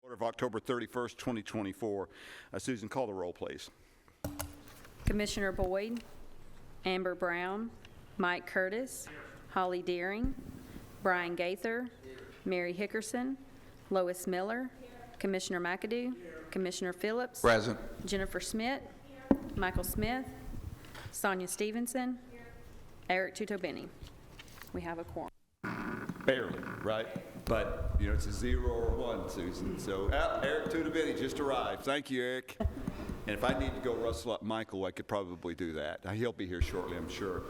Order of October 31st, 2024. Susan, call the roll, please. Commissioner Boyd, Amber Brown, Mike Curtis, Holly Deering, Brian Gaither, Mary Hickerson, Lois Miller, Commissioner McAdoo, Commissioner Phillips, Present. Jennifer Schmidt, Michael Smith, Sonia Stevenson, Eric Tutobeni. We have a quorum. Barely, right? But, you know, it's a 0 or 1, Susan. So, Eric Tutobeni just arrived. Thank you, Eric. And if I need to go rustle up Michael, I could probably do that. He'll be here shortly, I'm sure.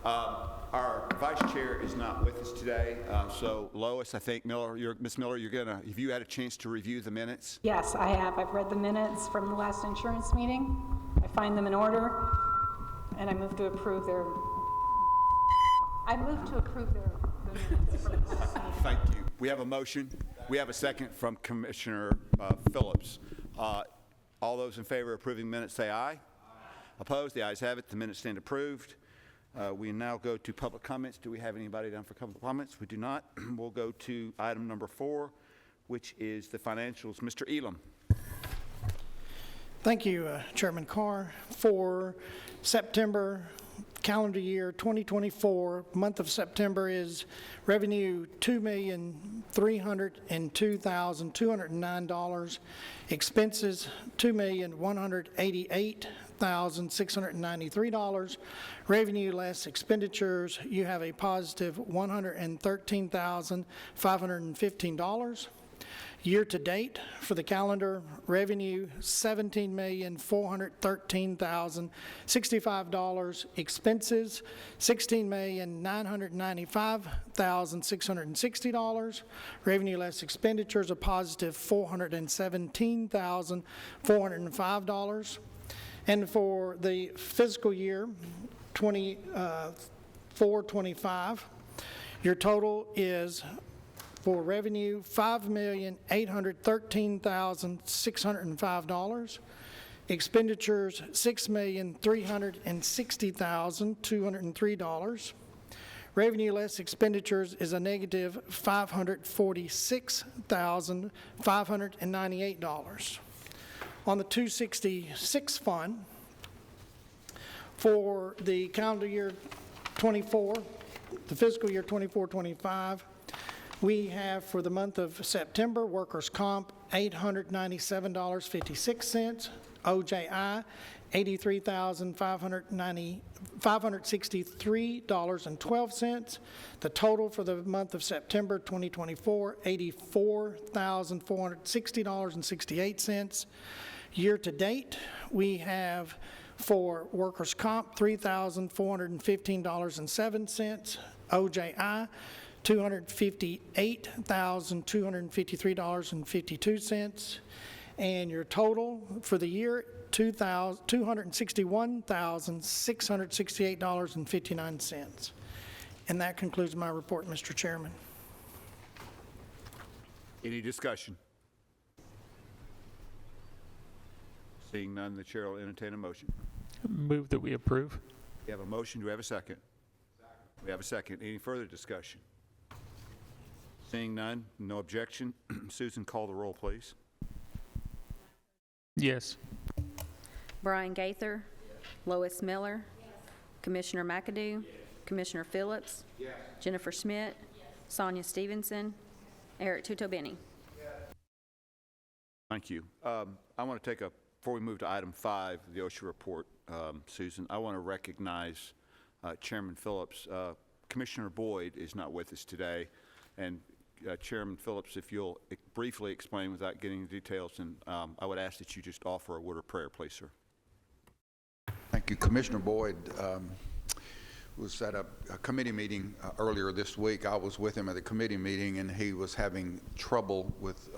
Our vice chair is not with us today. So, Lois, I think, Ms. Miller, have you had a chance to review the minutes? Yes, I have. I've read the minutes from the last insurance meeting. I find them in order, and I move to approve their minutes for the last meeting. Thank you. We have a motion. We have a second from Commissioner Phillips. All those in favor of approving minutes say aye. Aye. Opposed? The ayes have it. The minutes stand approved. We now go to public comments. Do we have anybody down for public comments? We do not. We'll go to item number 4, which is the financials. Mr. Elam. Thank you, Chairman Carr. For September calendar year 2024, month of September is revenue $2,302,209, expenses $2,188,693, revenue less expenditures, you have a positive $113,515. Year to date for the calendar, revenue $17,413,065, expenses $16,995,660, revenue less expenditures a positive $417,405. And for the fiscal year 24-25, your total is for revenue, $5,813,605. Expenditures, $6,360,203. Revenue less expenditures is a negative $546,598. On the 266 fund, for the calendar year 24, the fiscal year 24-25, we have for the month of September, workers' comp, $897.56, OJI, $83,563.12. The total for the month of September 2024, $84,460.68. Year to date, we have for workers' comp, $3,415.07, OJI, $258,253.52, and your total for the year, $261,668.59. And that concludes my report, Mr. Chairman. Any discussion? Seeing none, the chair will entertain a motion. Move that we approve. We have a motion. Do we have a second? We have a second. Any further discussion? Seeing none, no objection. Susan, call the roll, please. Yes. Brian Gaither, Lois Miller, Commissioner McAdoo, Commissioner Phillips, Jennifer Schmidt, Sonia Stevenson, Eric Tutobeni. Thank you. I want to before we move to item 5, the OSHA report, Susan, I want to recognize Chairman Phillips. Commissioner Boyd is not with us today, and Chairman Phillips, if you'll briefly explain without getting the details, and I would ask that you just offer a word of prayer, please, sir. Thank you. Commissioner Boyd was at a committee meeting earlier this week. I was with him at the committee meeting, and he was having trouble with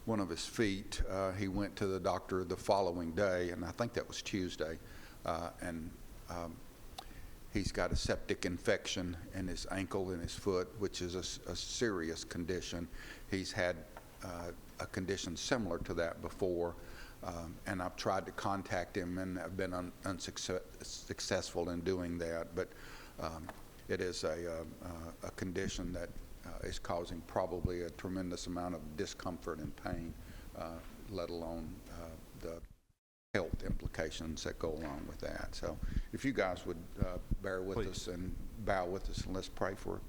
one of his feet. He went to the doctor the following day, and I think that was Tuesday, and he's got a septic infection in his ankle and his foot, which is a serious condition. He's had a condition similar to that before, and I've tried to contact him, and I've been unsuccessful in doing that. But it is a condition that is causing probably a tremendous amount of discomfort and pain let alone the health implications that go along with that. So if you guys would bear with us and bow with us, and let's pray for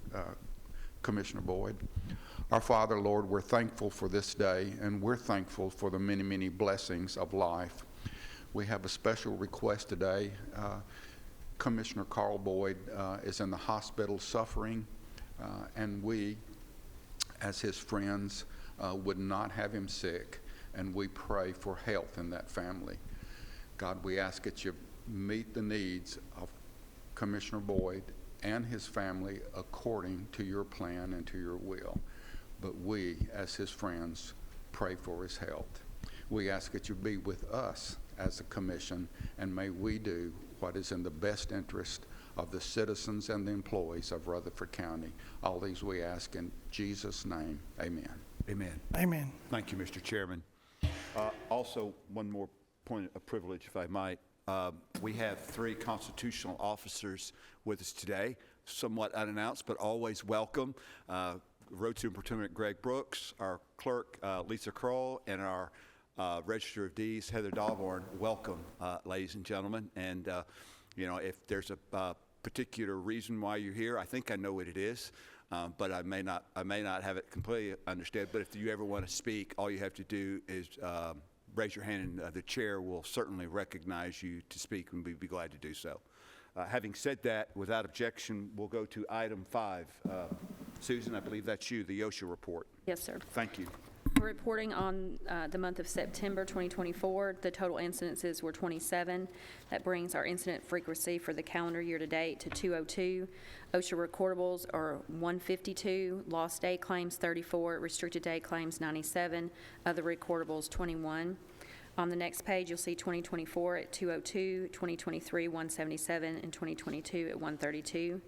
Commissioner Boyd. Our Father, Lord, we're thankful for this day, and we're thankful for the many, many blessings of life. We have a special request today. Commissioner Carl Boyd is in the hospital suffering, and we, as his friends, would not have him sick, and we pray for health in that family. God, we ask that you meet the needs of Commissioner Boyd and his family according to your plan and to your will. But we, as his friends, pray for his health. We ask that you be with us as a commission, and may we do what is in the best interest of the citizens and the employees of Rutherford County. All these we ask in Jesus' name. Amen. Amen. Amen. Thank you, Mr. Chairman. Also, one more point of privilege, if I might. We have 3 constitutional officers with us today, somewhat unannounced, but always welcome. Road Superintendent Greg Brooks, our clerk Lisa Kroll, and our Register of Deeds Heather Dalborn. Welcome, ladies and gentlemen. And you know, if there's a particular reason why you're here, I think I know what it is, but I may not have it completely understood. But if you ever want to speak, all you have to do is raise your hand, and the chair will certainly recognize you to speak, and we'd be glad to do so. Having said that, without objection, we'll go to item 5. Susan, I believe that's you, the OSHA report. Yes, sir. Thank you. We're reporting on the month of September 2024. The total incidences were 27. That brings our incident frequency for the calendar year to date to 202. OSHA recordables are 152, lost day claims 34, restricted day claims 97, other recordables 21. On the next page, you'll see 2024 at 202, 2023 177, and 2022 at 132.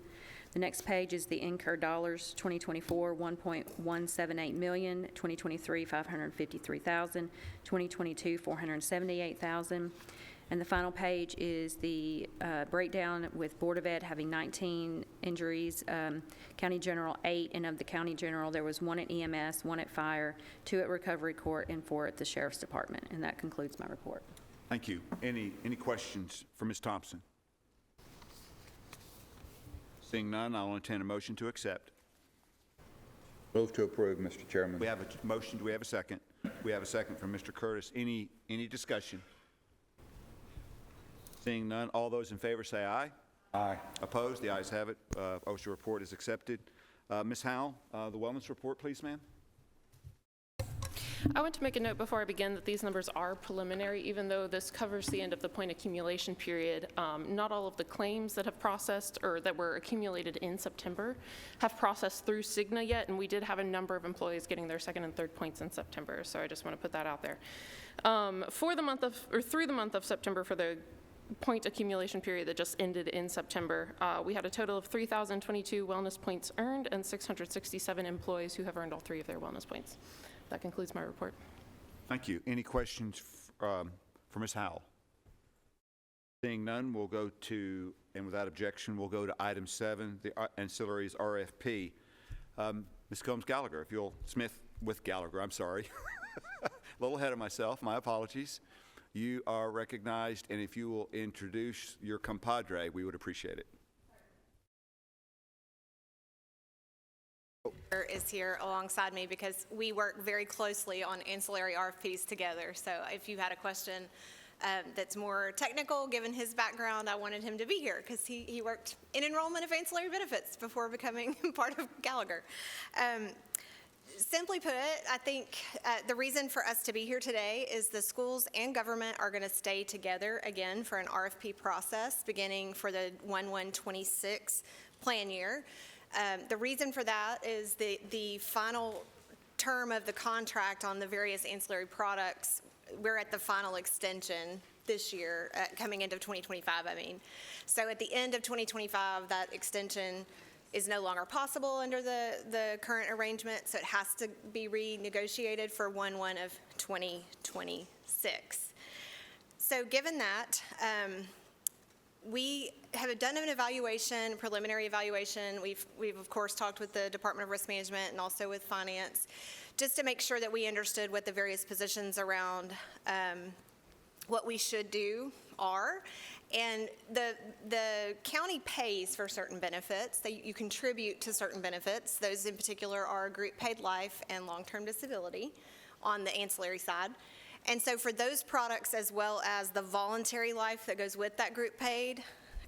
The next page is the incurred dollars, 2024, 1.178 million, 2023, 553,000, 2022, 478,000. And the final page is the breakdown with Board of Ed having 19 injuries, County General 8, and of the County General, there was 1 at EMS, 1 at Fire, 2 at Recovery Court, and 4 at the Sheriff's Department. And that concludes my report. Thank you. Any questions for Ms. Thompson? Seeing none, I'll entertain a motion to accept. Move to approve, Mr. Chairman. We have a motion. Do we have a second? We have a second from Mr. Curtis. Any discussion? Seeing none, all those in favor say aye. Aye. Opposed? The ayes have it. OSHA report is accepted. Ms. Howell, the wellness report, please, ma'am. I want to make a note before I begin that these numbers are preliminary, even though this covers the end of the point accumulation period. Not all of the claims that have processed or that were accumulated in September have processed through Cigna yet, and we did have a number of employees getting their 2nd and 3rd points in September, so I just want to put that out there. Through the month of September, for the point accumulation period that just ended in September, we had a total of 3,022 wellness points earned and 667 employees who have earned all 3 of their wellness points. That concludes my report. Thank you. Any questions for Ms. Howell? Seeing none, we'll go to, and without objection, we'll go to item 7, the Ancillaries RFP. Ms. Combs-Gallagher, if you'll, Smith with Gallagher, I'm sorry. A little ahead of myself, my apologies. You are recognized, and if you will introduce your compadre, we would appreciate it. Is here alongside me because we work very closely on ancillary RFPs together. So if you had a question that's more technical, given his background, I wanted him to be here because he worked in enrollment of ancillary benefits before becoming part of Gallagher. Simply put, I think the reason for us to be here today is the schools and government are going to stay together again for an RFP process beginning for the 1/1/26 plan year. The reason for that is the final term of the contract on the various ancillary products, we're at the final extension this year, coming into 2025, I mean. So at the end of 2025, that extension is no longer possible under the current arrangement, so it has to be renegotiated for 1/1/2026. So given that, we have done an evaluation, preliminary evaluation. We've of course talked with the Department of Risk Management and also with Finance just to make sure that we understood what the various positions around what we should do are. And the county pays for certain benefits. You contribute to certain benefits. Those in particular are group paid life and long-term disability on the ancillary side. And so for those products, as well as the voluntary life that goes with that group paid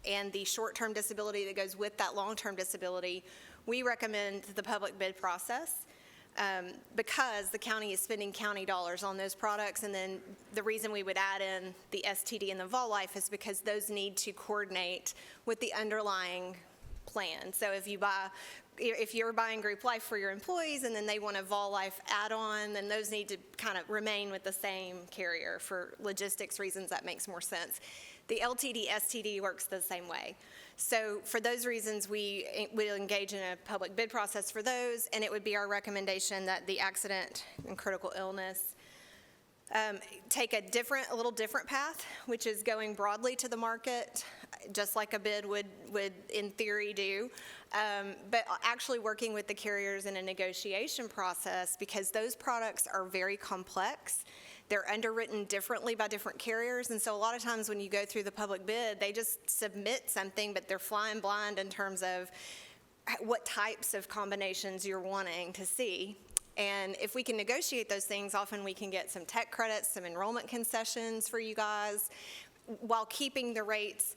and the short-term disability that goes with that long-term disability, we recommend the public bid process because the county is spending county dollars on those products. And then the reason we would add in the STD and the vol life is because those need to coordinate with the underlying plan. So if you're buying group life for your employees and then they want a vol life add-on, then those need to kind of remain with the same carrier. For logistics reasons, that makes more sense. The LTD, STD works the same way. So for those reasons, we will engage in a public bid process for those, and it would be our recommendation that the accident and critical illness take a little different path, which is going broadly to the market, just like a bid would in theory do, but actually working with the carriers in a negotiation process, because those products are very complex. They're underwritten differently by different carriers, and so a lot of times when you go through the public bid, they just submit something, but they're flying blind in terms of what types of combinations you're wanting to see. And if we can negotiate those things, often we can get some tech credits, some enrollment concessions for you guys, while keeping the rates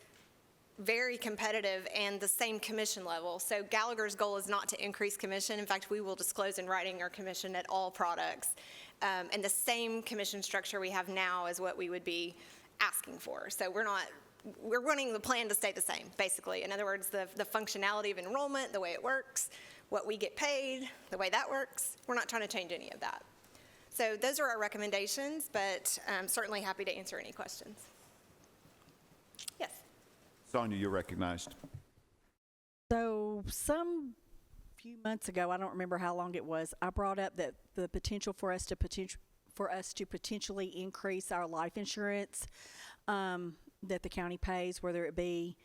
very competitive and the same commission level. So Gallagher's goal is not to increase commission. In fact, we will disclose in writing our commission at all products. And the same commission structure we have now is what we would be asking for. So we're wanting the plan to stay the same, basically. In other words, the functionality of enrollment, the way it works, what we get paid, the way that works, we're not trying to change any of that. So those are our recommendations, but I'm certainly happy to answer any questions. Yes. Sonia, you're recognized. So some few months ago, I don't remember how long it was, I brought up that the potential for us to potentially increase our life insurance that the county pays, whether it be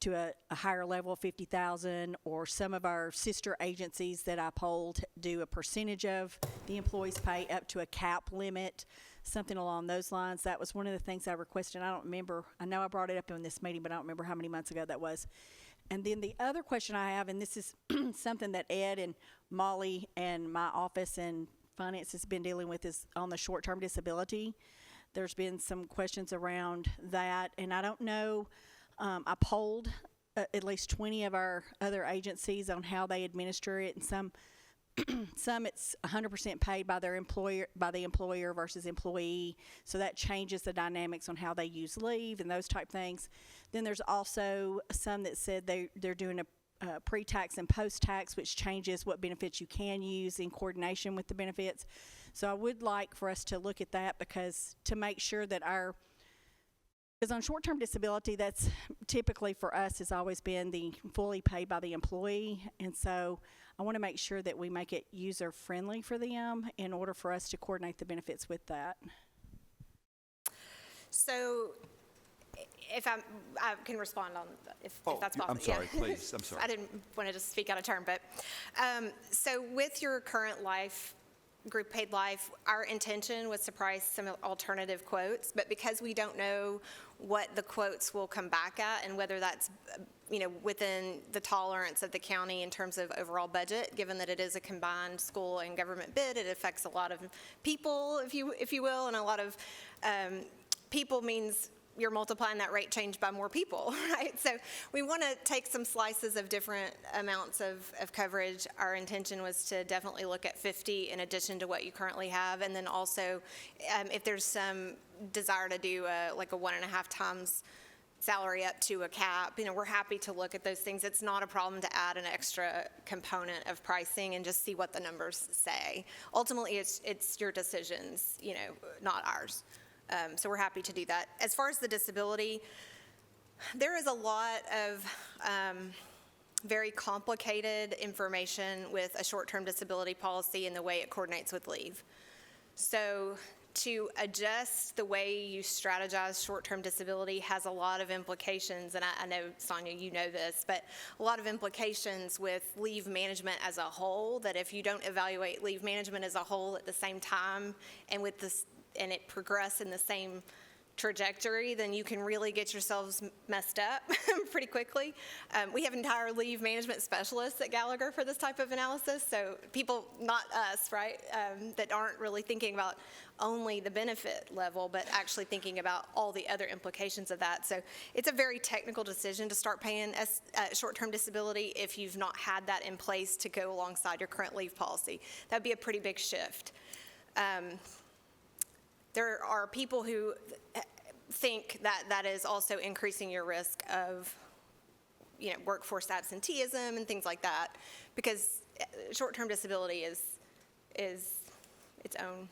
to a higher level of 50,000, or some of our sister agencies that I polled do a percentage of the employees' pay up to a cap limit, something along those lines. That was one of the things I requested. I don't remember. I know I brought it up in this meeting, but I don't remember how many months ago that was. And then the other question I have, and this is something that Ed and Molly and my office and finance has been dealing with, is on the short-term disability. There's been some questions around that, and I don't know. I polled at least 20 of our other agencies on how they administer it, and some it's 100% paid by their employer, by the employer versus employee. So that changes the dynamics on how they use leave and those type things. Then there's also some that said they're doing a pre-tax and post-tax, which changes what benefits you can use in coordination with the benefits. So I would like for us to look at that, because to make sure that because on short-term disability, that's typically for us has always been the fully paid by the employee. And so I want to make sure that we make it user-friendly for them in order for us to coordinate the benefits with that. So if I can respond on if that's possible. I'm sorry, yeah. please, I'm sorry. I didn't want to just speak out of turn, but so with your current life, group paid life, our intention was to price some alternative quotes, but because we don't know what the quotes will come back at and whether that's within the tolerance of the county in terms of overall budget, given that it is a combined school and government bid, it affects a lot of people, if you will, and a lot of people means you're multiplying that rate change by more people, right? So we want to take some slices of different amounts of coverage. Our intention was to definitely look at 50 in addition to what you currently have, and then also if there's some desire to do like a 1.5 times salary up to a cap, we're happy to look at those things. It's not a problem to add an extra component of pricing and just see what the numbers say. Ultimately, it's your decisions, not ours. So we're happy to do that. As far as the disability, there is a lot of very complicated information with a short-term disability policy and the way it coordinates with leave. So to adjust the way you strategize short-term disability has a lot of implications, and I know, Sonia, you know this, but a lot of implications with leave management as a whole, that if you don't evaluate leave management as a whole at the same time and with this, and it progress in the same trajectory, then you can really get yourselves messed up pretty quickly. We have entire leave management specialists at Gallagher for this type of analysis, so people, not us, right, that aren't really thinking about only the benefit level, but actually thinking about all the other implications of that. So it's a very technical decision to start paying short-term disability if you've not had that in place to go alongside your current leave policy. That'd be a pretty big shift. There are people who think that that is also increasing your risk of, workforce absenteeism and things like that, because short-term disability is its own,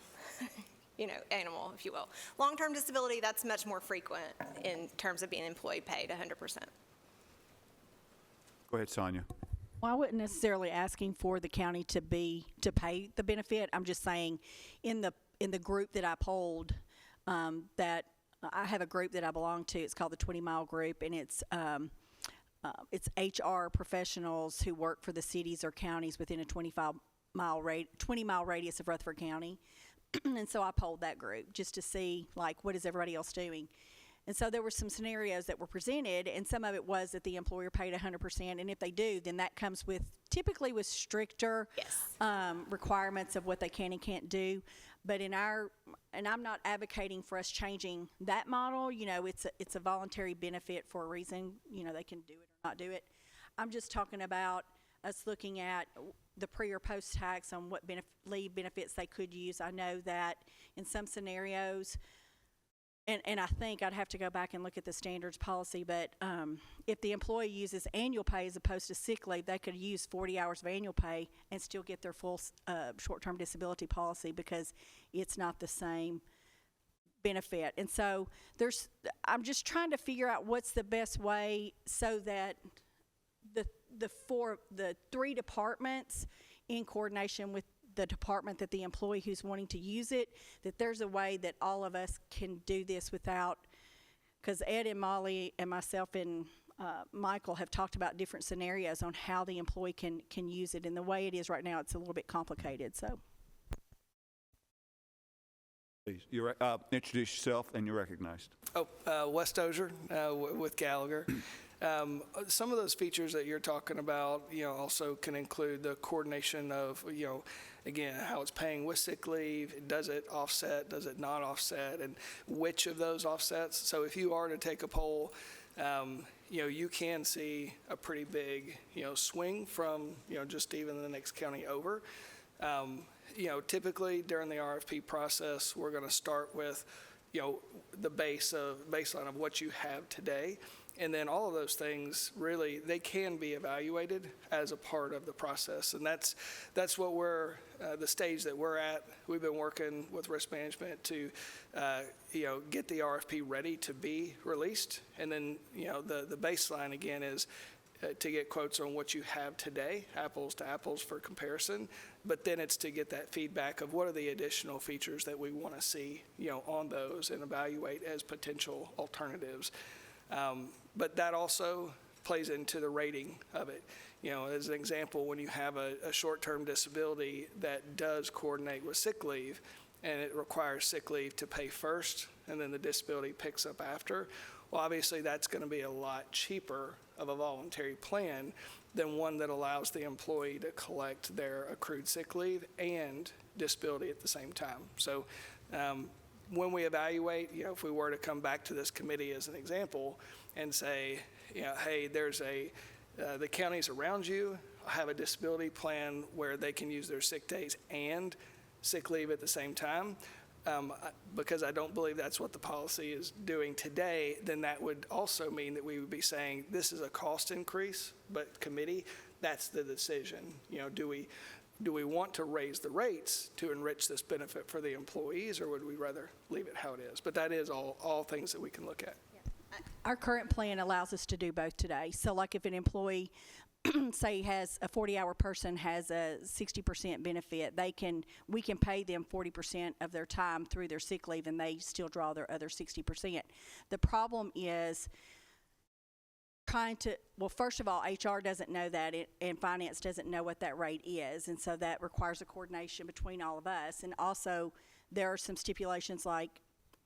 animal, if you will. Long-term disability, that's much more frequent in terms of being employee paid 100%. Go ahead, Sonia. Well, I wasn't necessarily asking for the county to pay the benefit. I'm just saying in the group that I polled, that I have a group that I belong to. It's called the 20 Mile Group, and it's HR professionals who work for the cities or counties within a 20 mile radius of Rutherford County. And so I polled that group just to see, what is everybody else doing? And so there were some scenarios that were presented, and some of it was that the employer paid 100%, and if they do, then that comes typically with stricter requirements of what they can and can't do. But and I'm not advocating for us changing that model. It's a voluntary benefit for a reason. They can do it or not do it. I'm just talking about us looking at the pre or post tax on what leave benefits they could use. I know that in some scenarios, and I think I'd have to go back and look at the standards policy, but if the employee uses annual pay as opposed to sick leave, they could use 40 hours of annual pay and still get their full short-term disability policy because it's not the same benefit. And so I'm just trying to figure out what's the best way so that the three departments, in coordination with the department that the employee who's wanting to use it, that there's a way that all of us can do this without, because Ed and Molly and myself and Michael have talked about different scenarios on how the employee can use it, and the way it is right now, it's a little bit complicated. So, Please, introduce yourself and you're recognized. Wes Dozier with Gallagher. Some of those features that you're talking about, also can include the coordination of, again, how it's paying with sick leave. Does it offset? Does it not offset? And which of those offsets? So if you are to take a poll, you can see a pretty big, swing from, just even the next county over. Typically during the RFP process, we're going to start with, the baseline of what you have today. And then all of those things, really, they can be evaluated as a part of the process. And that's what we're, the stage that we're at. We've been working with risk management to, get the RFP ready to be released. And then, the baseline, again, is to get quotes on what you have today, apples to apples for comparison. But then it's to get that feedback of what are the additional features that we want to see, on those and evaluate as potential alternatives. But that also plays into the rating of it. As an example, when you have a short-term disability that does coordinate with sick leave, and it requires sick leave to pay first, and then the disability picks up after, well, obviously that's going to be a lot cheaper of a voluntary plan than one that allows the employee to collect their accrued sick leave and disability at the same time. So when we evaluate, if we were to come back to this committee as an example and say, hey, there's the counties around you have a disability plan where they can use their sick days and sick leave at the same time, because I don't believe that's what the policy is doing today, then that would also mean that we would be saying this is a cost increase, but committee, that's the decision. Do we want to raise the rates to enrich this benefit for the employees, or would we rather leave it how it is? But that is all things that we can look at. our current plan allows us to do both today. So like if an employee say has a 40-hour person has a 60% benefit, we can pay them 40% of their time through their sick leave, and they still draw their other 60%. The problem is well, first of all, HR doesn't know that, and finance doesn't know what that rate is, and so that requires a coordination between all of us. And also, there are some stipulations like,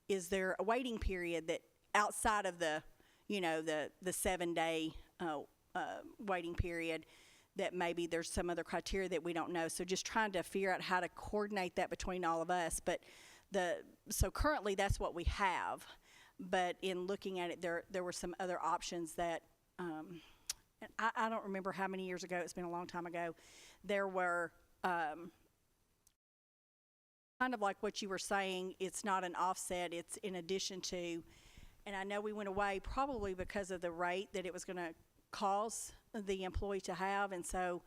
is there a waiting period that outside of the 7-day waiting period, that maybe there's some other criteria that we don't know. So just trying to figure out how to coordinate that between all of us. But so currently that's what we have. But in looking at it, there were some other options that, and I don't remember how many years ago, it's been a long time ago, there were kind of like what you were saying, it's not an offset, it's in addition to, and I know we went away probably because of the rate that it was going to cause the employee to have, and so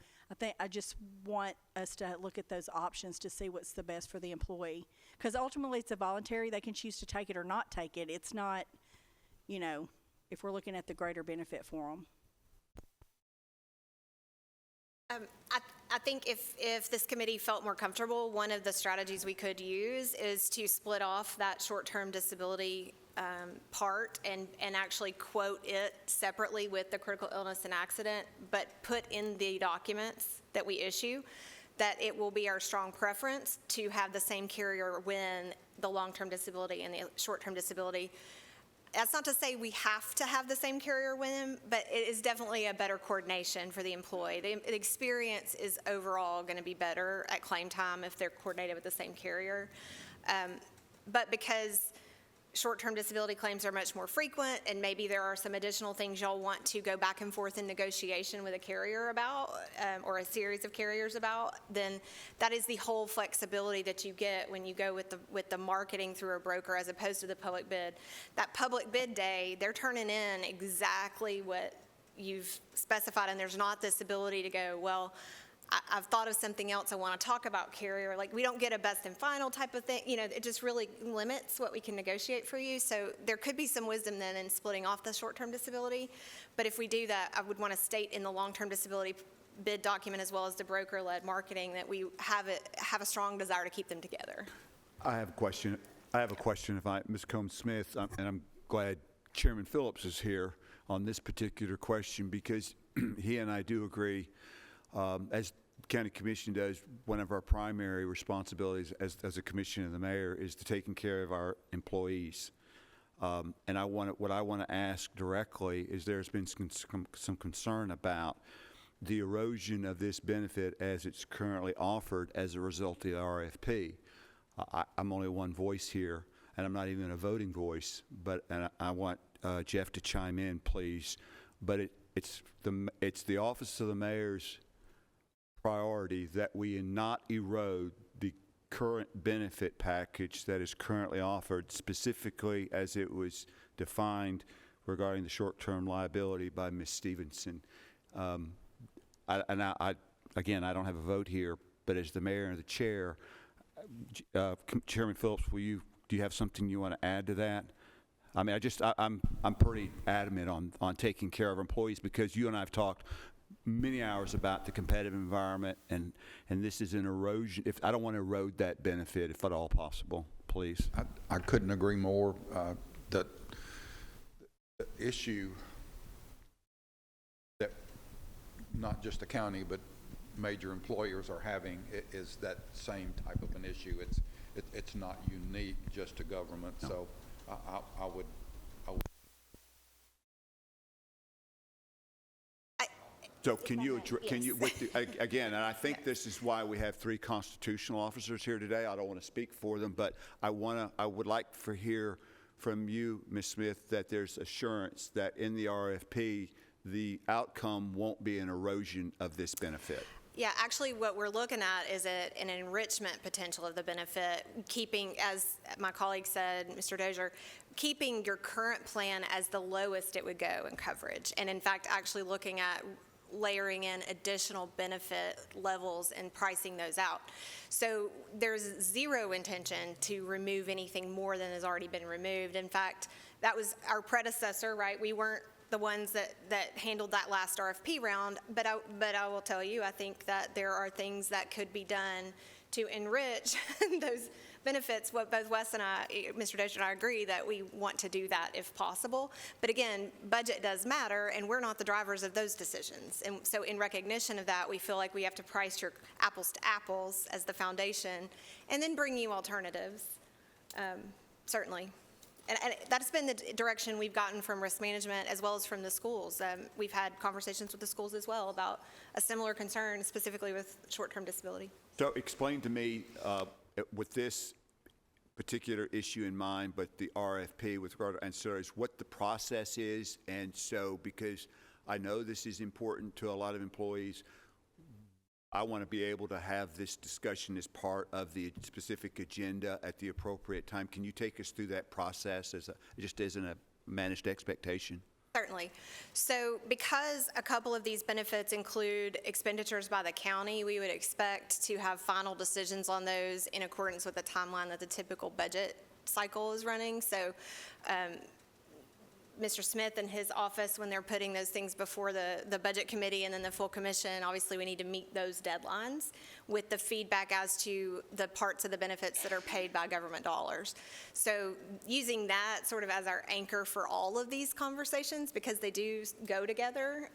I just want us to look at those options to see what's the best for the employee, because ultimately it's a voluntary, they can choose to take it or not take it. It's not, if we're looking at the greater benefit for them. I think if this committee felt more comfortable, one of the strategies we could use is to split off that short-term disability part and actually quote it separately with the critical illness and accident, but put in the documents that we issue that it will be our strong preference to have the same carrier win the long-term disability and the short-term disability. That's not to say we have to have the same carrier win, but it is definitely a better coordination for the employee. The experience is overall going to be better at claim time if they're coordinated with the same carrier. But because short-term disability claims are much more frequent, and maybe there are some additional things y'all want to go back and forth in negotiation with a carrier about, or a series of carriers about, then that is the whole flexibility that you get when you go with the marketing through a broker as opposed to the public bid. That public bid day, they're turning in exactly what you've specified, and there's not this ability to go, well, I've thought of something else I want to talk about, carrier. Like, we don't get a best and final type of thing. It just really limits what we can negotiate for you. So there could be some wisdom then in splitting off the short-term disability. But if we do that, I would want to state in the long-term disability bid document as well as the broker-led marketing that we have a strong desire to keep them together. I have a question. Ms. Combs-Smith, and I'm glad Chairman Phillips is here on this particular question, because he and I do agree. As County Commission does, one of our primary responsibilities as a commission of the mayor is to taking care of our employees. And what I want to ask directly is, there's been some concern about the erosion of this benefit as it's currently offered as a result of the RFP. I'm only one voice here, and I'm not even a voting voice, and I want Jeff to chime in, please. But it's the office of the mayor's priority that we not erode the current benefit package that is currently offered, specifically as it was defined regarding the short-term liability by Ms. Stevenson. Again, I don't have a vote here, but as the mayor and the chair, Chairman Phillips, do you have something you want to add to that? I mean, I'm pretty adamant on taking care of employees, because you and I have talked many hours about the competitive environment, and this is an erosion. I don't want to erode that benefit, if at all possible, please. I couldn't agree more. The issue that not just the county but major employers are having is that same type of an issue. It's not unique just to government. No. So I would. So can you again, and I think this is why we have 3 constitutional officers here today. I don't want to speak for them, but I would like to hear from you, Ms. Smith, that there's assurance that in the RFP, the outcome won't be an erosion of this benefit. Yeah, actually what we're looking at is an enrichment potential of the benefit, keeping, as my colleague said, Mr. Dozier, keeping your current plan as the lowest it would go in coverage. And in fact, actually looking at layering in additional benefit levels and pricing those out. So there's zero intention to remove anything more than has already been removed. In fact, that was our predecessor, right? We weren't the ones that handled that last RFP round, but I will tell you, I think that there are things that could be done to enrich those benefits. What both Wes and I, Mr. Dozier and I agree that we want to do that if possible. But again, budget does matter, and we're not the drivers of those decisions. And so in recognition of that, we feel like we have to price your apples to apples as the foundation, and then bring you alternatives, certainly. And that's been the direction we've gotten from risk management as well as from the schools. We've had conversations with the schools as well about a similar concern, specifically with short-term disability. So explain to me, with this particular issue in mind, but the RFP with regard to ancillaries, what the process is. And so, because I know this is important to a lot of employees, I want to be able to have this discussion as part of the specific agenda at the appropriate time. Can you take us through that process just as a managed expectation? Certainly. So because a couple of these benefits include expenditures by the county, we would expect to have final decisions on those in accordance with the timeline that the typical budget cycle is running. So Mr. Smith and his office, when they're putting those things before the budget committee and then the full commission, obviously we need to meet those deadlines with the feedback as to the parts of the benefits that are paid by government dollars. So using that sort of as our anchor for all of these conversations, because they do go together,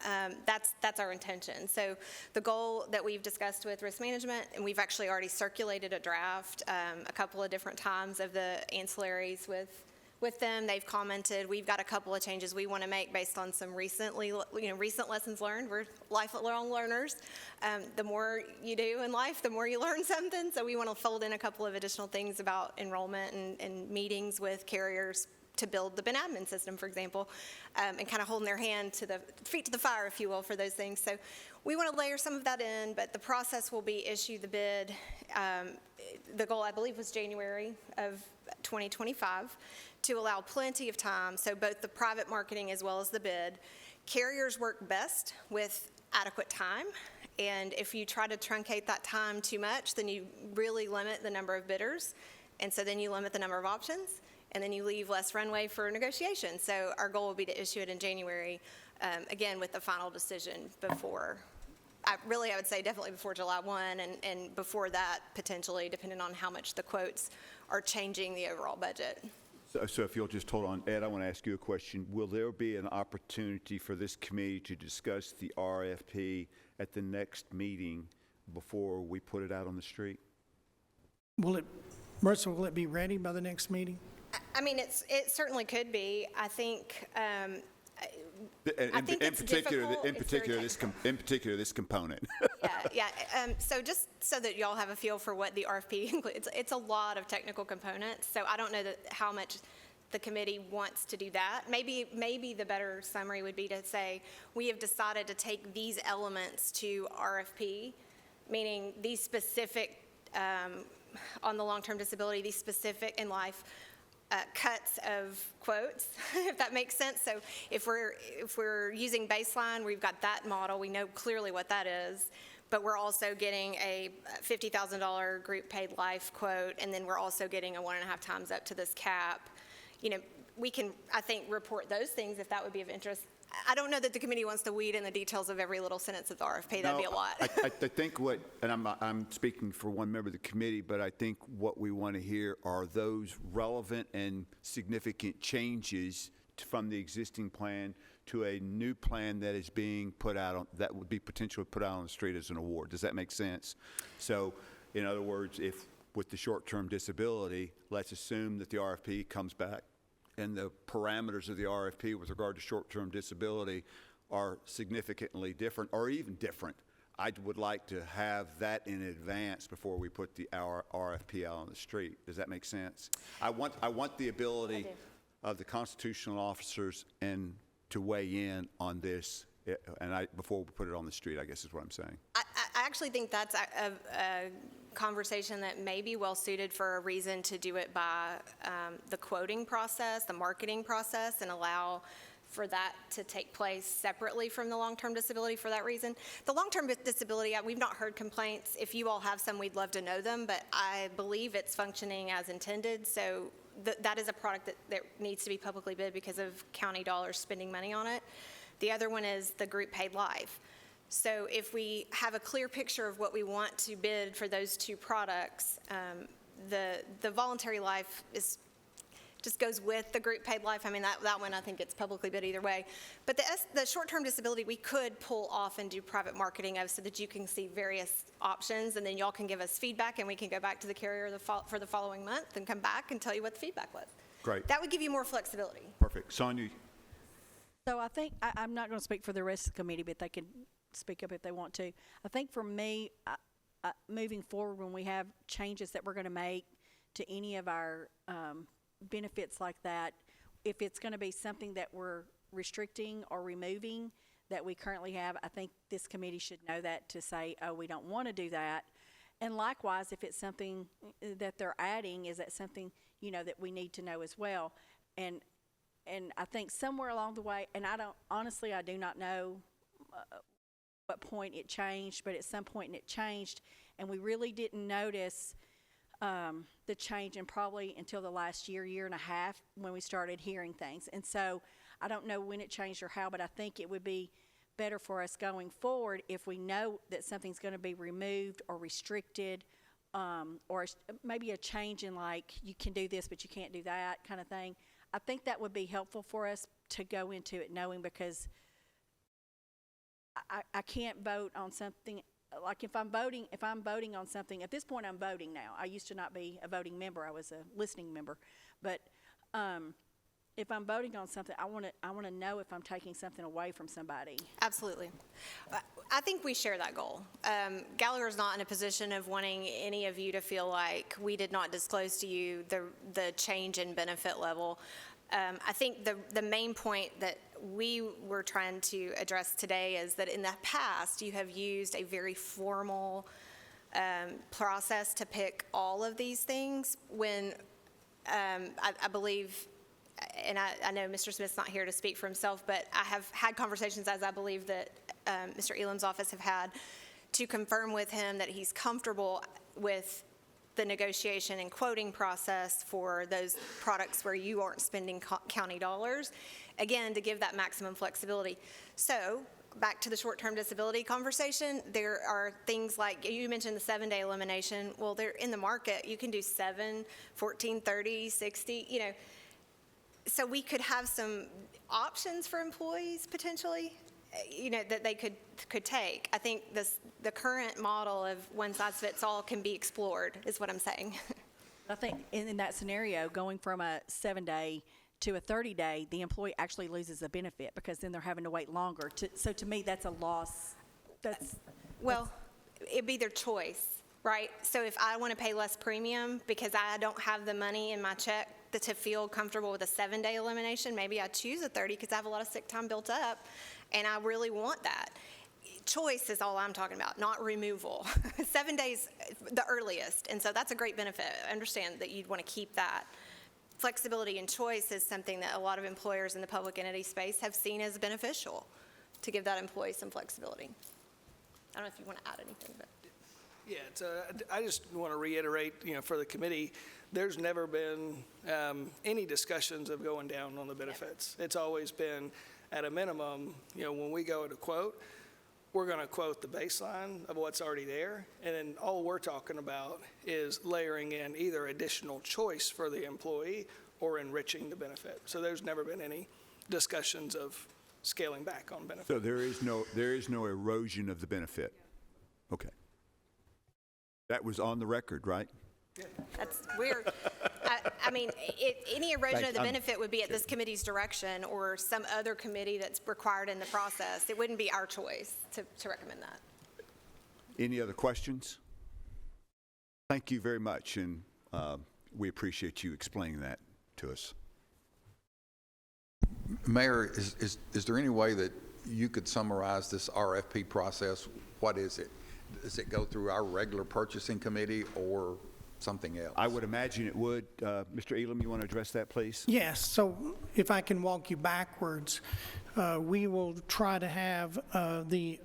that's our intention. So the goal that we've discussed with risk management, and we've actually already circulated a draft a couple of different times of the ancillaries with them. They've commented. We've got a couple of changes we want to make based on some recent lessons learned. We're lifelong learners. The more you do in life, the more you learn something. So we want to fold in a couple of additional things about enrollment and meetings with carriers to build the BIN admin system, for example, and kind of holding their feet to the fire, if you will, for those things. So we want to layer some of that in, but the process will be issue the bid. The goal, I believe, was January of 2025 to allow plenty of time, so both the private marketing as well as the bid. Carriers work best with adequate time, and if you try to truncate that time too much, then you really limit the number of bidders, and so then you limit the number of options, and then you leave less runway for negotiation. So our goal will be to issue it in January, again, with the final decision before, I would say definitely before July 1, and before that, potentially, depending on how much the quotes are changing the overall budget. So if you'll just hold on, Ed, I want to ask you a question. Will there be an opportunity for this committee to discuss the RFP at the next meeting before we put it out on the street? Marissa, will it be ready by the next meeting? I mean, it certainly could be. I think. In particular, this component. Yeah. So just so that y'all have a feel for what the RFP includes, it's a lot of technical components. So I don't know how much the committee wants to do that. Maybe the better summary would be to say we have decided to take these elements to RFP, meaning these specific on the long-term disability, these specific in life. Cuts of quotes, if that makes sense. So if we're using baseline, we've got that model. We know clearly what that is, but we're also getting a $50,000 group paid life quote, and then we're also getting a 1.5 times up to this cap. We can, I think, report those things if that would be of interest. I don't know that the committee wants to weed in the details of every little sentence of the RFP. That'd be a lot. I think and I'm speaking for one member of the committee, but I think what we want to hear are those relevant and significant changes from the existing plan to a new plan that is being put out that would be potentially put out on the street as an award. Does that make sense? So, in other words, if with the short-term disability, let's assume that the RFP comes back and the parameters of the RFP with regard to short-term disability are significantly different or even different. I would like to have that in advance before we put our RFP out on the street. Does that make sense? I want the ability of the constitutional officers and to weigh in on this, and before we put it on the street, I guess is what I'm saying. I actually think that's a conversation that may be well suited for a reason to do it by the quoting process, the marketing process, and allow for that to take place separately from the long-term disability for that reason. The long-term disability, we've not heard complaints. If you all have some, we'd love to know them, but I believe it's functioning as intended. So that is a product that needs to be publicly bid because of county dollars spending money on it. The other one is the group paid life. So if we have a clear picture of what we want to bid for those two products, the voluntary life just goes with the group paid life. I mean, that one, I think it's publicly bid either way. But the short-term disability, we could pull off and do private marketing of so that you can see various options, and then y'all can give us feedback, and we can go back to the carrier for the following month and come back and tell you what the feedback was. Great. That would give you more flexibility. Perfect. Sonia? So I think, I'm not going to speak for the rest of the committee, but they can speak up if they want to. I think for me, moving forward, when we have changes that we're going to make to any of our benefits like that, if it's going to be something that we're restricting or removing that we currently have, I think this committee should know that to say, oh, we don't want to do that. And likewise, if it's something that they're adding, is that something, that we need to know as well? And I think somewhere along the way, and I do not know what point it changed, but at some point it changed, and we really didn't notice the change in probably until the last year and a half when we started hearing things. And so I don't know when it changed or how, but I think it would be better for us going forward if we know that something's going to be removed or restricted, or maybe a change in like you can do this but you can't do that kind of thing. I think that would be helpful for us to go into it knowing, because I can't vote on something. Like if I'm voting on something, at this point I'm voting now. I used to not be a voting member. I was a listening member. But if I'm voting on something, I want to know if I'm taking something away from somebody. Absolutely. I think we share that goal. Gallagher's not in a position of wanting any of you to feel like we did not disclose to you the change in benefit level. I think the main point that we were trying to address today is that in the past you have used a very formal process to pick all of these things when I believe, and I know Mr. Smith's not here to speak for himself, but I have had conversations, as I believe that Mr. Elam's office have had, to confirm with him that he's comfortable with the negotiation and quoting process for those products where you aren't spending county dollars, again, to give that maximum flexibility. So back to the short-term disability conversation, there are things like, you mentioned the 7-day elimination. Well, they're in the market. You can do 7, 14, 30, 60, So we could have some options for employees potentially, that they could take. I think the current model of one size fits all can be explored, is what I'm saying. I think in that scenario, going from a 7-day to a 30-day, the employee actually loses a benefit because then they're having to wait longer. So to me, that's a loss. It'd be their choice, right? So if I want to pay less premium because I don't have the money in my check to feel comfortable with a 7-day elimination, maybe I choose a 30 because I have a lot of sick time built up and I really want that. Choice is all I'm talking about, not removal. 7 days, the earliest, and so that's a great benefit. I understand that you'd want to keep that. Flexibility and choice is something that a lot of employers in the public entity space have seen as beneficial, to give that employee some flexibility. I don't know if you want to add anything, but. Yeah, I just want to reiterate, for the committee, there's never been any discussions of going down on the benefits. It's always been, at a minimum, when we go to quote, we're going to quote the baseline of what's already there, and then all we're talking about is layering in either additional choice for the employee or enriching the benefit. So there's never been any discussions of scaling back on benefits. So there is no erosion of the benefit. Okay. That was on the record, right? Yeah. That's weird. Any erosion of the benefit would be at this committee's direction or some other committee that's required in the process. It wouldn't be our choice to recommend that. Any other questions? Thank you very much, and we appreciate you explaining that to us. Mayor, is there any way that you could summarize this RFP process? What is it? Does it go through our regular purchasing committee, or something else. I would imagine it would. Mr. Elam, you want to address that, please? Yes, so if I can walk you backwards, we will try to have the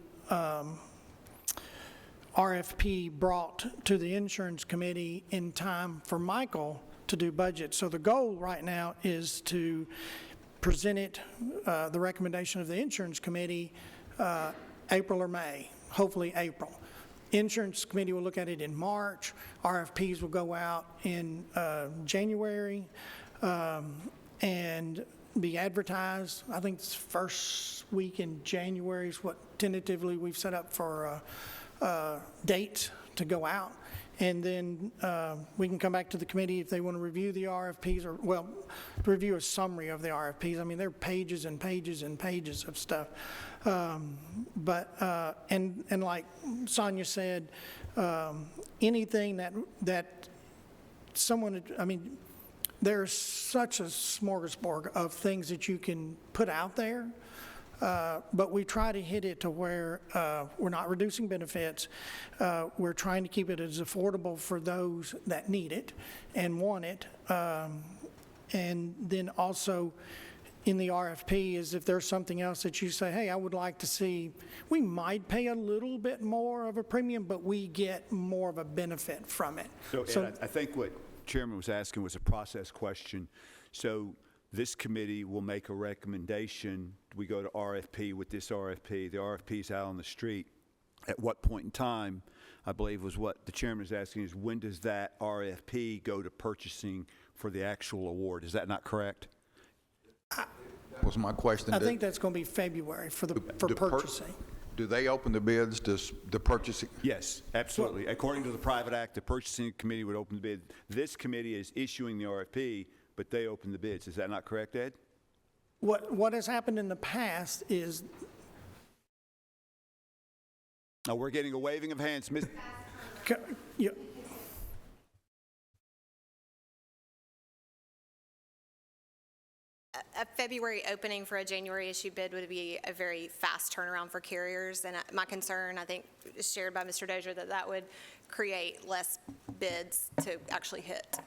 RFP brought to the insurance committee in time for Michael to do budget. So the goal right now is to present it, the recommendation of the insurance committee, April or May, hopefully April. Insurance committee will look at it in March. RFPs will go out in January and be advertised. I think it's first week in January is what tentatively we've set up for dates to go out. And then we can come back to the committee if they want to review the RFPs or, well, review a summary of the RFPs. I mean, there are pages and pages and pages of stuff. And like Sonia said, anything that someone, I mean, there's such a smorgasbord of things that you can put out there. But we try to hit it to where we're not reducing benefits. We're trying to keep it as affordable for those that need it and want it. And then also in the RFP is if there's something else that you say, hey, I would like to see, we might pay a little bit more of a premium, but we get more of a benefit from it. So Ed, I think what Chairman was asking was a process question. So this committee will make a recommendation. We go to RFP with this RFP. The RFP's out on the street. At what point in time, I believe was what the chairman is asking, is when does that RFP go to purchasing for the actual award? Is that not correct? Was my question. I think that's going to be February for purchasing. Do they open the bids to the purchasing? Yes, absolutely. According to the private act, the purchasing committee would open the bid. This committee is issuing the RFP, but they open the bids. Is that not correct, Ed? What has happened in the past is. Oh, we're getting a waving of hands. A February opening for a January issue bid would be a very fast turnaround for carriers. And my concern, I think, is shared by Mr. Dozier, that that would create less bids to actually hit.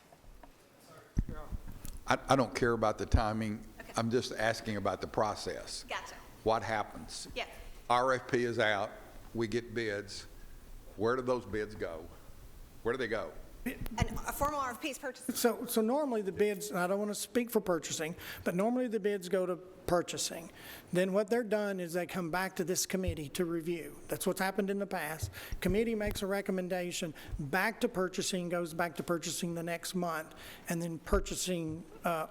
I don't care about the timing. Okay. I'm just asking about the process. Gotcha. What happens? Yeah. RFP is out. We get bids. Where do those bids go? Where do they go? And a formal RFP is purchasing. So normally the bids, and I don't want to speak for purchasing, but normally the bids go to purchasing. Then what they're done is they come back to this committee to review. That's what's happened in the past. Committee makes a recommendation, back to purchasing, goes back to purchasing the next month, and then purchasing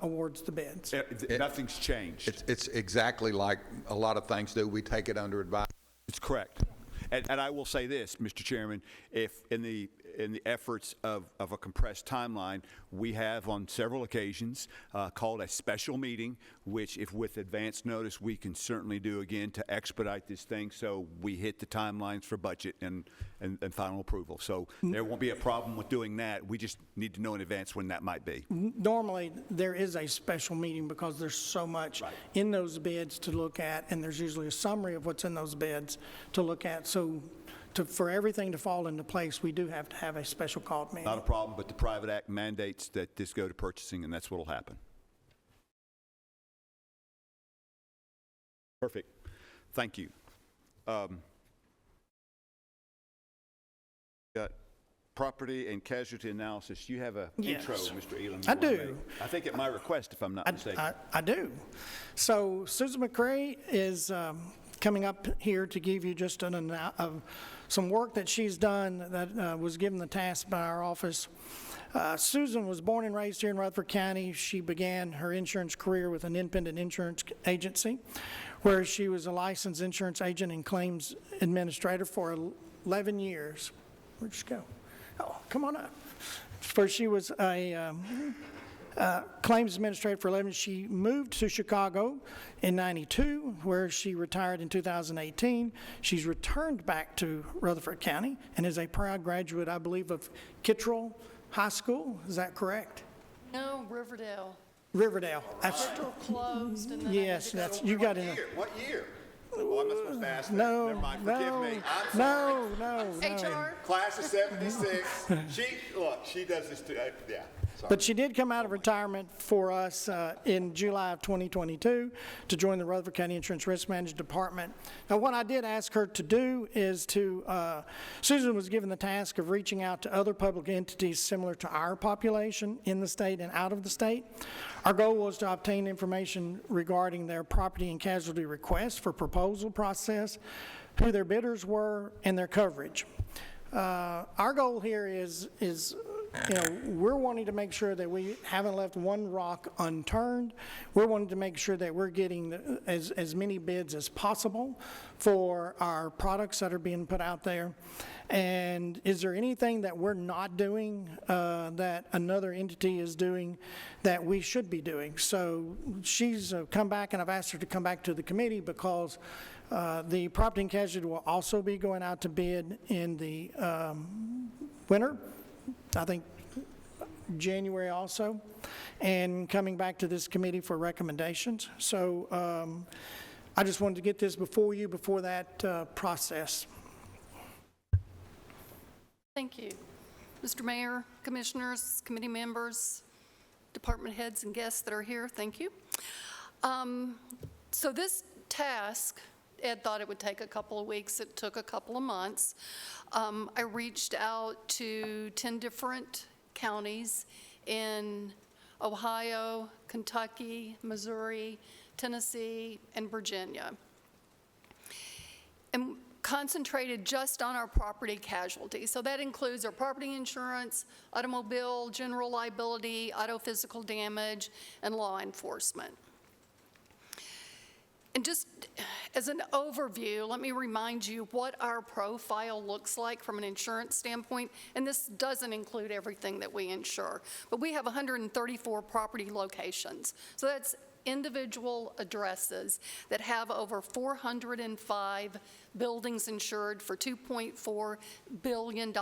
awards the bids. Nothing's changed. It's exactly like a lot of things do. We take it under advisement. It's correct. And I will say this, Mr. Chairman, if in the efforts of a compressed timeline, we have on several occasions called a special meeting, which if with advance notice, we can certainly do again to expedite this thing so we hit the timelines for budget and final approval. So there won't be a problem with doing that. We just need to know in advance when that might be. Normally, there is a special meeting because there's so much in those bids to look at, and there's usually a summary of what's in those bids to look at. So for everything to fall into place, we do have to have a special called meeting. Not a problem, but the private act mandates that this go to purchasing, and that's what will happen. Perfect. Thank you. Got property and casualty analysis. You have a intro, Mr. Elam. I do. I think at my request, if I'm not mistaken. I do. So Susan McCray is coming up here to give you just some work that she's done that was given the task by our office. Susan was born and raised here in Rutherford County. She began her insurance career with an independent insurance agency, where she was a licensed insurance agent and claims administrator for 11 years. Where'd she go? Oh, come on up. First, she was a claims administrator for 11 years. She moved to Chicago in '92, where she retired in 2018. She's returned back to Rutherford County and is a proud graduate, I believe, of Kittrell High School. Is that correct? No, Riverdale. Riverdale. Kittrell closed and then yes, that's you got in. What year? Oh, I'm not supposed to ask that. No, Never mind, forgive no, me. I'm sorry. no. HR? Class of 76. She does this too. Yeah. Sorry. But she did come out of retirement for us in July of 2022 to join the Rutherford County Insurance Risk Management Department. Now, what I did ask her to do is Susan was given the task of reaching out to other public entities similar to our population in the state and out of the state. Our goal was to obtain information regarding their property and casualty requests for proposal process, who their bidders were, and their coverage. Our goal here is we're wanting to make sure that we haven't left one rock unturned. We're wanting to make sure that we're getting as many bids as possible for our products that are being put out there. And is there anything that we're not doing that another entity is doing that we should be doing? So she's come back, and I've asked her to come back to the committee because the property and casualty will also be going out to bid in the winter, I think January also, and coming back to this committee for recommendations. So I just wanted to get this before you, before that process. Thank you. Mr. Mayor, Commissioners, committee members, department heads, and guests that are here, thank you. So this task, Ed thought it would take a couple of weeks. It took a couple of months. I reached out to 10 different counties in Ohio, Kentucky, Missouri, Tennessee, and Virginia, and concentrated just on our property casualty. So that includes our property insurance, automobile, general liability, auto physical damage, and law enforcement. And just as an overview, let me remind you what our profile looks like from an insurance standpoint. And this doesn't include everything that we insure. But we have 134 property locations. So that's individual addresses that have over 405 buildings insured for $2.4 billion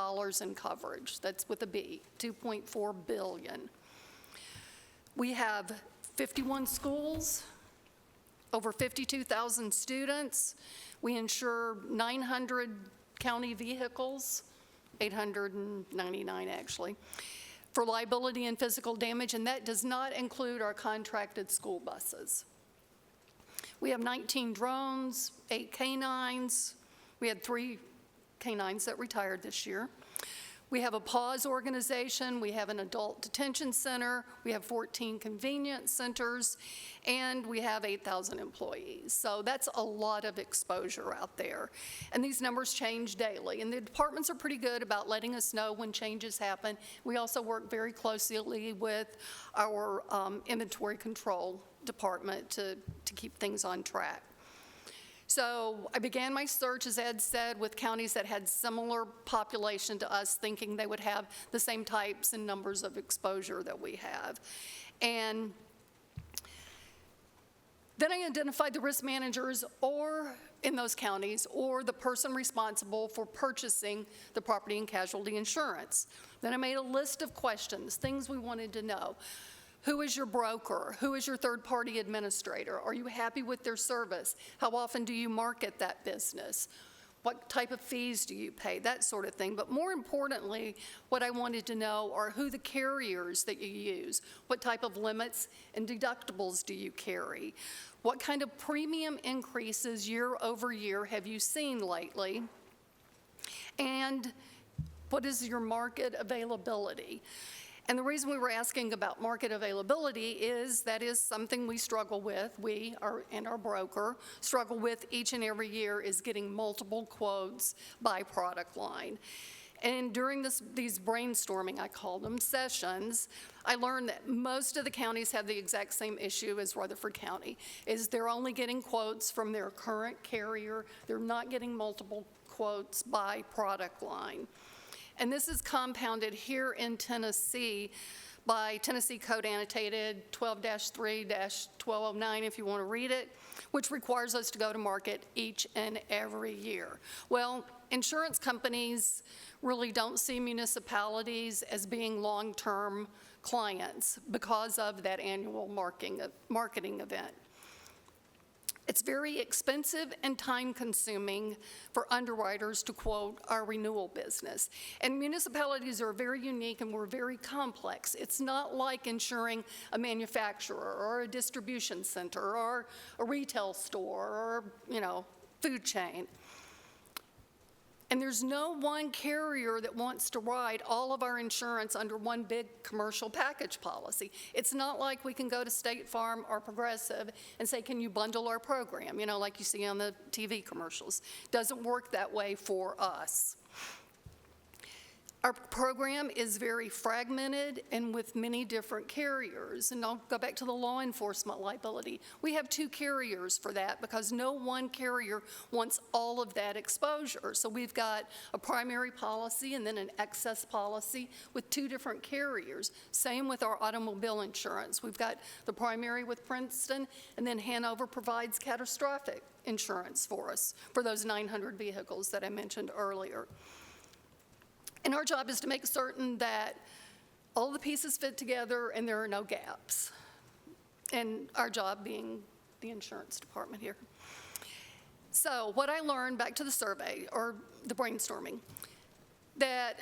in coverage. That's with a B, $2.4 billion. We have 51 schools, over 52,000 students. We insure 900 county vehicles, 899 actually, for liability and physical damage, and that does not include our contracted school buses. We have 19 drones, 8 canines. We had 3 canines that retired this year. We have a PAWS organization, we have an adult detention center, we have 14 convenience centers, and we have 8,000 employees. So that's a lot of exposure out there. And these numbers change daily, and the departments are pretty good about letting us know when changes happen. We also work very closely with our inventory control department to keep things on track. So I began my search, as Ed said, with counties that had similar population to us, thinking they would have the same types and numbers of exposure that we have. And then I identified the risk managers or in those counties or the person responsible for purchasing the property and casualty insurance. Then I made a list of questions, things we wanted to know. Who is your broker? Who is your third-party administrator? Are you happy with their service? How often do you market that business? What type of fees do you pay? That sort of thing. But more importantly, what I wanted to know are who the carriers that you use. What type of limits and deductibles do you carry? What kind of premium increases year over year have you seen lately? And what is your market availability? And the reason we were asking about market availability is that is something we struggle with, and our broker struggle with each and every year, is getting multiple quotes by product line. And during these brainstorming, I call them sessions, I learned that most of the counties have the exact same issue as Rutherford County, is they're only getting quotes from their current carrier. They're not getting multiple quotes by product line. And this is compounded here in Tennessee by Tennessee Code Annotated 12-3-1209, if you want to read it, which requires us to go to market each and every year. Well, insurance companies really don't see municipalities as being long-term clients because of that annual marketing event. It's very expensive and time-consuming for underwriters to quote our renewal business. And municipalities are very unique and we're very complex. It's not like insuring a manufacturer or a distribution center or a retail store or, food chain. And there's no one carrier that wants to write all of our insurance under one big commercial package policy. It's not like we can go to State Farm or Progressive and say, can you bundle our program, like you see on the TV commercials. Doesn't work that way for us. Our program is very fragmented and with many different carriers. And I'll go back to the law enforcement liability. We have 2 carriers for that because no one carrier wants all of that exposure. So we've got a primary policy and then an excess policy with 2 different carriers. Same with our automobile insurance. We've got the primary with Princeton, and then Hanover provides catastrophic insurance for us for those 900 vehicles that I mentioned earlier. And our job is to make certain that all the pieces fit together and there are no gaps. And our job being the insurance department here. So what I learned back to the survey, or the brainstorming, that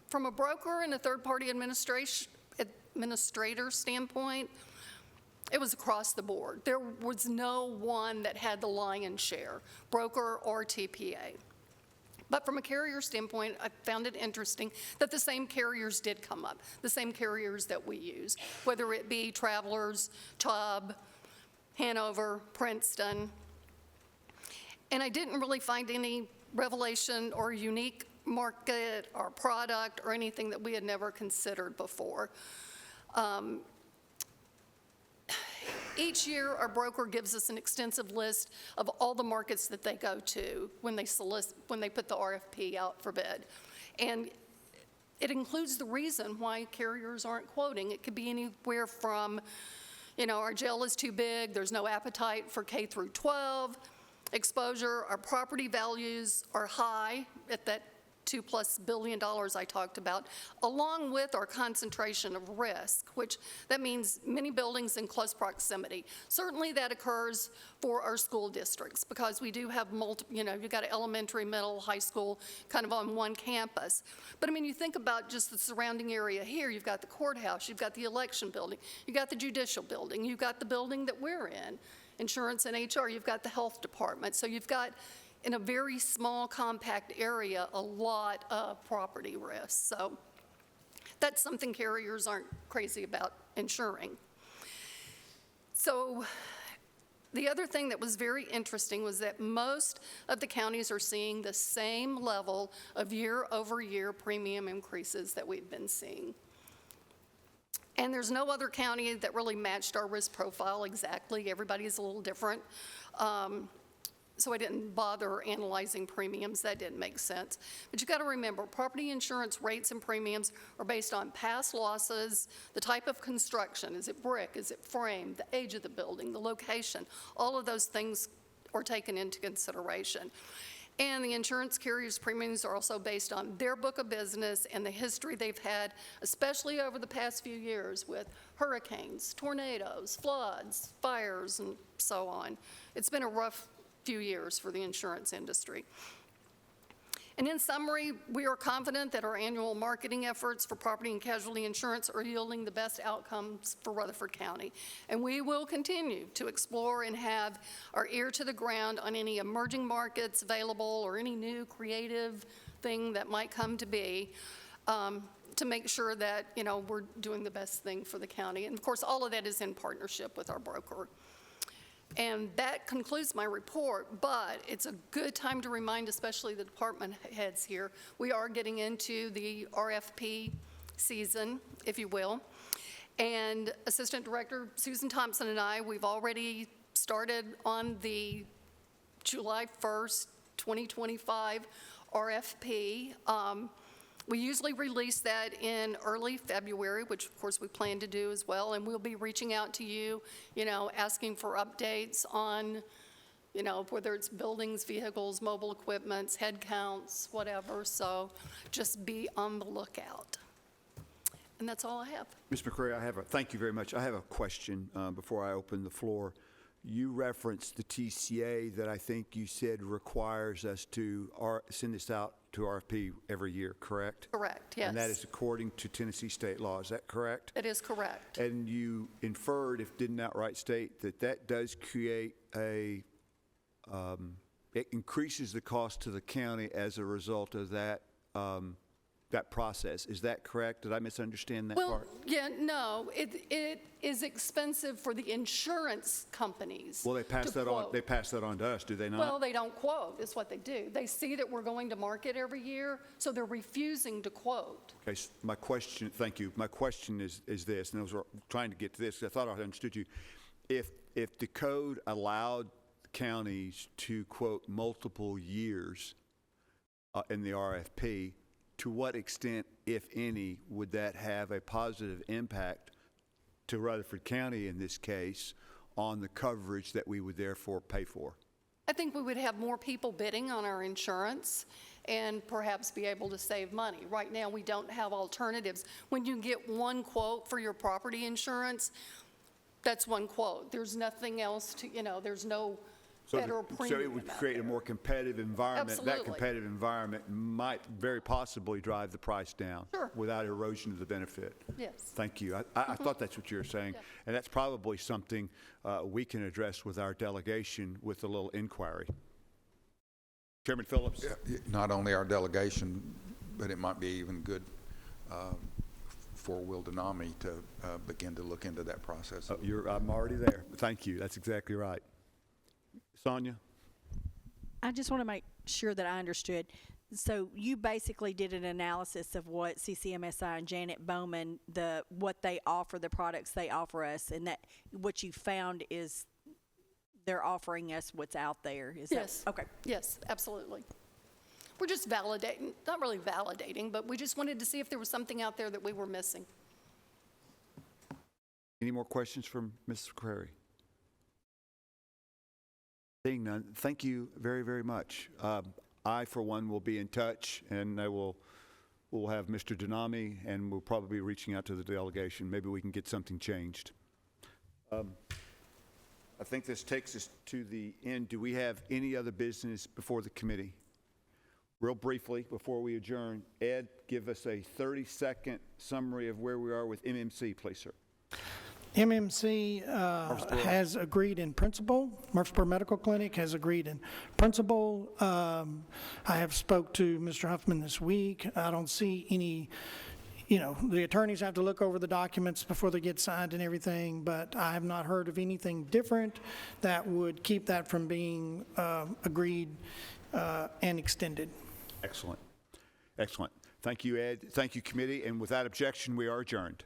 from a broker and a third-party administrator standpoint, it was across the board. There was no one that had the lion's share, broker or TPA. But from a carrier standpoint, I found it interesting that the same carriers did come up, the same carriers that we use, whether it be Travelers, Chubb, Hanover, Princeton. And I didn't really find any revelation or unique market or product or anything that we had never considered before. Each year, our broker gives us an extensive list of all the markets that they go to when they put the RFP out for bid. And it includes the reason why carriers aren't quoting. It could be anywhere from, our jail is too big, there's no appetite for K through 12 exposure, our property values are high at that $2+ billion I talked about, along with our concentration of risk, which that means many buildings in close proximity. Certainly that occurs for our school districts because we do have multiple, you've got elementary, middle, high school kind of on one campus. But I mean, you think about just the surrounding area here, you've got the courthouse, you've got the election building, you've got the judicial building, you've got the building that we're in, insurance and HR, you've got the health department. So you've got, in a very small, compact area, a lot of property risk. So that's something carriers aren't crazy about insuring. So the other thing that was very interesting was that most of the counties are seeing the same level of year-over-year premium increases that we've been seeing. And there's no other county that really matched our risk profile exactly. Everybody's a little different. So I didn't bother analyzing premiums. That didn't make sense. But you got to remember, property insurance rates and premiums are based on past losses, the type of construction. Is it brick? Is it frame? The age of the building, the location. All of those things are taken into consideration. And the insurance carriers' premiums are also based on their book of business and the history they've had, especially over the past few years with hurricanes, tornadoes, floods, fires, and so on. It's been a rough few years for the insurance industry. And in summary, we are confident that our annual marketing efforts for property and casualty insurance are yielding the best outcomes for Rutherford County. And we will continue to explore and have our ear to the ground on any emerging markets available or any new creative thing that might come to be to make sure that, we're doing the best thing for the county. And of course, all of that is in partnership with our broker. And that concludes my report, but it's a good time to remind, especially the department heads here, we are getting into the RFP season, if you will. And Assistant Director Susan Thompson and I, we've already started on the July 1st, 2025 RFP. We usually release that in early February, which of course we plan to do as well, and we'll be reaching out to you, asking for updates on, whether it's buildings, vehicles, mobile equipments, head counts, whatever, so just be on the lookout. And that's all I have. Ms. McCray, thank you very much. I have a question before I open the floor. you referenced the TCA that I think you said requires us to send this out to RFP every year, correct? Correct, yes. And that is according to Tennessee state law, is that correct? That is correct. And you inferred, if didn't outright state, that that does create it increases the cost to the county as a result of that, that process. Is that correct? Did I misunderstand that Well, part? yeah, no, it is expensive for the insurance companies. Well, they pass to that on. quote. They pass that on to us, do they not? Well, they don't quote, is what they do. They see that we're going to market every year, so they're refusing to quote. Okay, my question, thank you. My question is this, and I was trying to get to this. I thought I understood you. If the code allowed counties to quote multiple years in the RFP, to what extent, if any, would that have a positive impact to Rutherford County in this case on the coverage that we would therefore pay for? I think we would have more people bidding on our insurance and perhaps be able to save money. Right now, we don't have alternatives. When you get one quote for your property insurance, that's one quote. There's nothing else to, there's no better premium. So it would out create a there. more competitive environment. Absolutely. That competitive environment might very possibly drive the price down. Sure. Without erosion of the benefit. Yes. Thank you. I thought that's what you were saying. Yeah. And that's probably something we can address with our delegation with a little inquiry. Chairman Phillips? Not only our delegation, but it might be even good for Will Denami to begin to look into that process. I'm already there. Thank you. That's exactly right. Sonia? I just want to make sure that I understood. So you basically did an analysis of what CCMSI and Janet Bowman, what they offer, the products they offer us, and that what you found is they're offering us what's out there. Is Yes. that okay? Yes, absolutely. We're just validating, not really validating, but we just wanted to see if there was something out there that we were missing. Any more questions from Ms. McCrary? Seeing none, thank you very, very much. I, for one, will be in touch, and we'll have Mr. Denami, and we'll probably be reaching out to the delegation. Maybe we can get something changed. I think this takes us to the end. Do we have any other business before the committee? Real briefly, before we adjourn, Ed, give us a 30-second summary of where we are with MMC, please, sir. MMC has agreed in principle. Murfreesboro Medical Clinic has agreed in principle. I have spoke to Mr. Huffman this week. I don't see any, the attorneys have to look over the documents before they get signed and everything, but I have not heard of anything different that would keep that from being agreed and extended. Excellent. Excellent. Thank you, Ed. Thank you, committee. And without objection, we are adjourned.